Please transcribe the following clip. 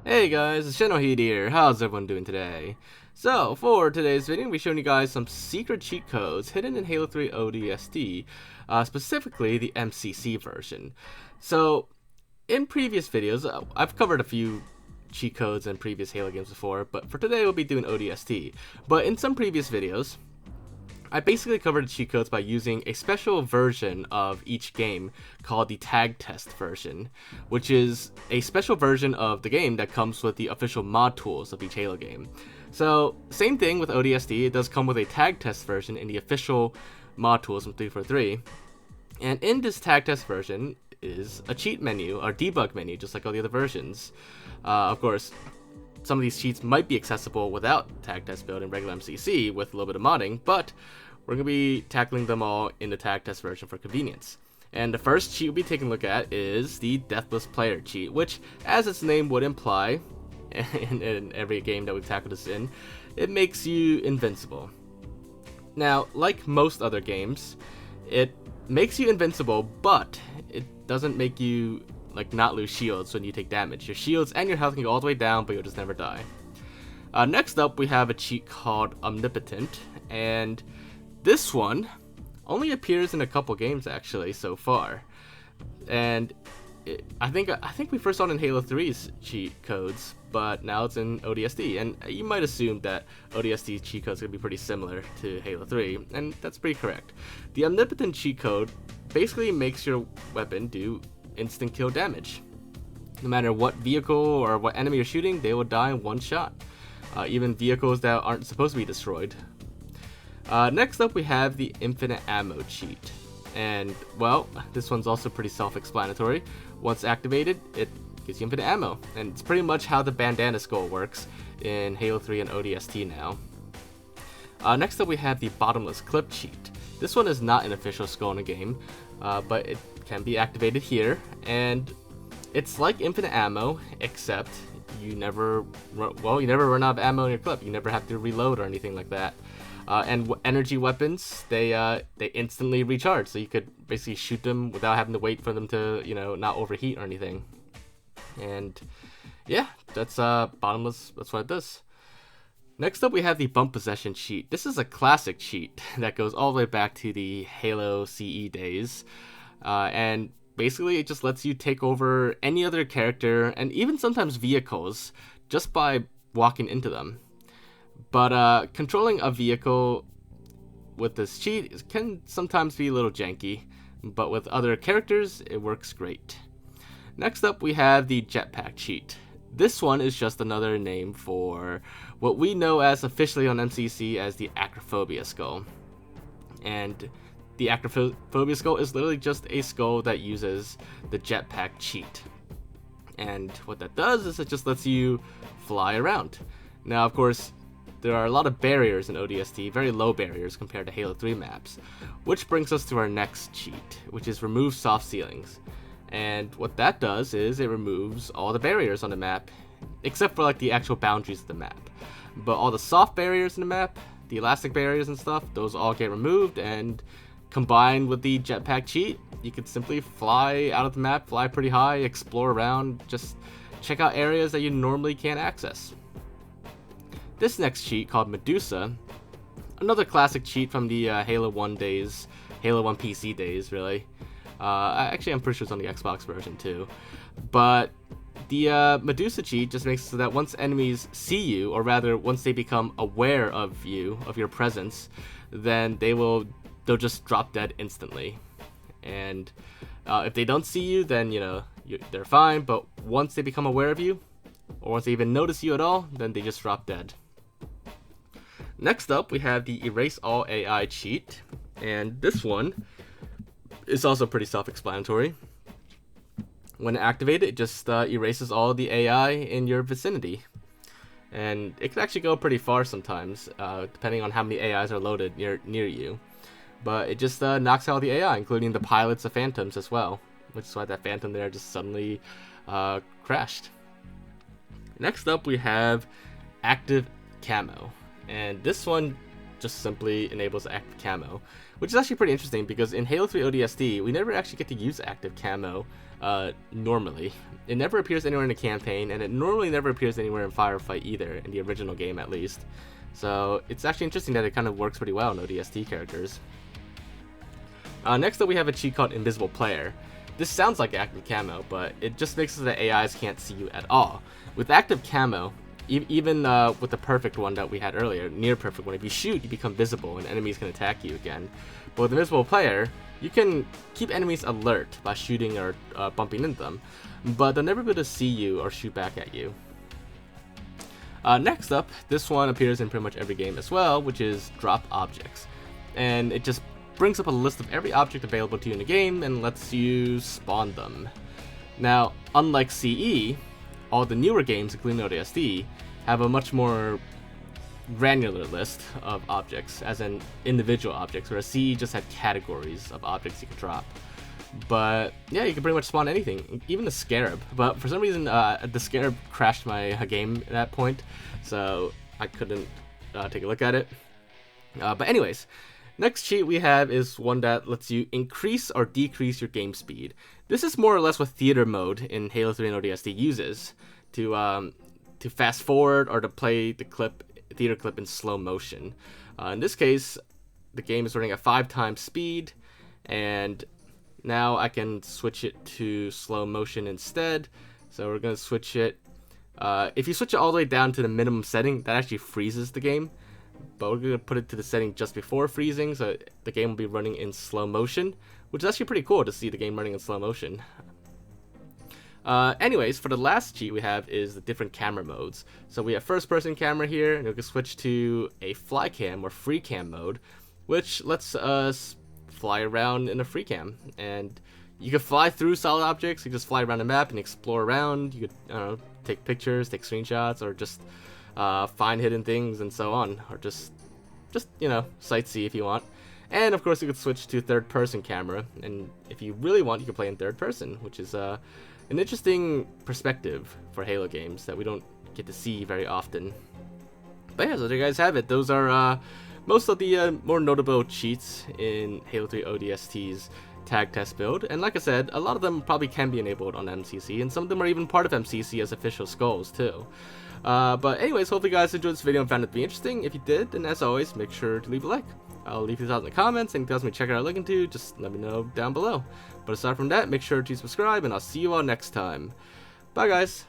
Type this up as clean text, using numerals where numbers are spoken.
Hey guys, it's Generalkidd here. How's everyone doing today? So, for today's video, we're showing you guys some secret cheat codes hidden in Halo 3 ODST, specifically the MCC version. So, in previous videos, I've covered a few cheat codes in previous Halo games before, but for today we'll be doing ODST. But in some previous videos, I basically covered the cheat codes by using a special version of each game called the tag test version, which is a special version of the game that comes with the official mod tools of each Halo game. So, same thing with ODST, it does come with a tag test version in the official mod tools from 343. And in this tag test version is a cheat menu, or debug menu, just like all the other versions. Of course, some of these cheats might be accessible without tag test build in regular MCC with a little bit of modding, but we're going to be tackling them all in the tag test version for convenience. And the first cheat we'll be taking a look at is the Deathless Player cheat, which, as its name would imply, in every game that we've tackled this in, it makes you invincible. Now, like most other games, it makes you invincible, but it doesn't make you not lose shields when you take damage. Your shields and your health can go all the way down, but you'll just never die. Next up, we have a cheat called Omnipotent, and this one only appears in a couple games actually so far, and I think we first saw it in Halo 3's cheat codes, but now it's in ODST, and you might assume that ODST cheat codes are going to be pretty similar to Halo 3, and that's pretty correct. The Omnipotent cheat code basically makes your weapon do instant kill damage. No matter what vehicle or what enemy you're shooting, they will die in one shot. Even vehicles that aren't supposed to be destroyed. Next up, we have the infinite ammo cheat. And, well, this one's also pretty self-explanatory. Once activated, it gives you infinite ammo. And it's pretty much how the bandana skull works in Halo 3 and ODST now. Next up, we have the Bottomless Clip cheat. This one is not an official skull in the game, but it can be activated here. And it's like infinite ammo, except you never run out of ammo in your clip. You never have to reload or anything like that. And energy weapons, they instantly recharge, so you could basically shoot them without having to wait for them to, not overheat or anything. And yeah, that's Bottomless, that's what it does. Next up, we have the Bump Possession cheat. This is a classic cheat that goes all the way back to the Halo CE days. And basically, it just lets you take over any other character, and even sometimes vehicles, just by walking into them. But controlling a vehicle with this cheat can sometimes be a little janky, but with other characters, it works great. Next up, we have the Jetpack cheat. This one is just another name for what we know as officially on MCC as the Acrophobia skull. And the Acrophobia skull is literally just a skull that uses the Jetpack cheat. And what that does is it just lets you fly around. Now, of course, there are a lot of barriers in ODST, very low barriers compared to Halo 3 maps, which brings us to our next cheat, which is remove soft ceilings. And what that does is it removes all the barriers on the map, except for the actual boundaries of the map. But all the soft barriers in the map, the elastic barriers and stuff, those all get removed, and combined with the jetpack cheat, you could simply fly out of the map, fly pretty high, explore around, just check out areas that you normally can't access. This next cheat, called Medusa, another classic cheat from the Halo 1 days, Halo 1 PC days, really. Actually, I'm pretty sure it's on the Xbox version too. But the Medusa cheat just makes it so that once enemies see you, or rather, once they become aware of you, of your presence, then they'll just drop dead instantly. And if they don't see you, then they're fine. But once they become aware of you, or once they even notice you at all, then they just drop dead. Next up, we have the Erase All AI cheat, and this one is also pretty self-explanatory. When activated, it just erases all the AI in your vicinity. And it can actually go pretty far sometimes, depending on how many AIs are loaded near you. But it just knocks out the AI, including the pilots of Phantoms as well, which is why that Phantom there just suddenly crashed. Next up, we have Active Camo. And this one just simply enables active camo, which is actually pretty interesting because in Halo 3 ODST, we never actually get to use active camo normally. It never appears anywhere in the campaign, and it normally never appears anywhere in Firefight either, in the original game at least. So it's actually interesting that it kind of works pretty well in ODST characters. Next up we have a cheat called Invisible Player. This sounds like active camo, but it just makes it so that AIs can't see you at all. With active camo, even with the perfect one that we had earlier, near perfect one, if you shoot, you become visible and enemies can attack you again. But with Invisible Player, you can keep enemies alert by shooting or bumping into them, but they'll never be able to see you or shoot back at you. Next up, this one appears in pretty much every game as well, which is Drop Objects. And it just brings up a list of every object available to you in the game and lets you spawn them. Now, unlike CE, all the newer games, including ODST, have a much more granular list of objects, as in individual objects, whereas CE just had categories of objects you could drop. But yeah, you can pretty much spawn anything, even the Scarab. But for some reason, the Scarab crashed my game at that point, so I couldn't take a look at it. But anyways, next cheat we have is one that lets you increase or decrease your game speed. This is more or less what theater mode in Halo 3 and ODST uses to fast forward or to play the theater clip in slow motion. In this case, the game is running at 5 times speed, and now I can switch it to slow motion instead. So we're going to switch it. If you switch it all the way down to the minimum setting, that actually freezes the game. But we're going to put it to the setting just before freezing, so the game will be running in slow motion, which is actually pretty cool to see the game running in slow motion. Anyways, for the last cheat we have is the different camera modes. So we have first person camera here, and we can switch to a Flycam or free cam mode, which lets us fly around in a free cam. And you can fly through solid objects, you can just fly around the map and explore around. You could take pictures, take screenshots, or just find hidden things and so on, or just sightsee if you want. And of course you could switch to third person camera, and if you really want you can play in third person, which is an interesting perspective for Halo games that we don't get to see very often. But yeah, so there you guys have it. Those are most of the more notable cheats in Halo 3 ODST's tag test build, and like I said, a lot of them probably can be enabled on MCC, and some of them are even part of MCC as official skulls too. But anyways, hopefully you guys enjoyed this video and found it to be interesting. If you did, then as always, make sure to leave a like. I'll leave your thoughts in the comments, and if you guys want me to check it out or look into, just let me know down below. But aside from that, make sure to subscribe, and I'll see you all next time. Bye guys!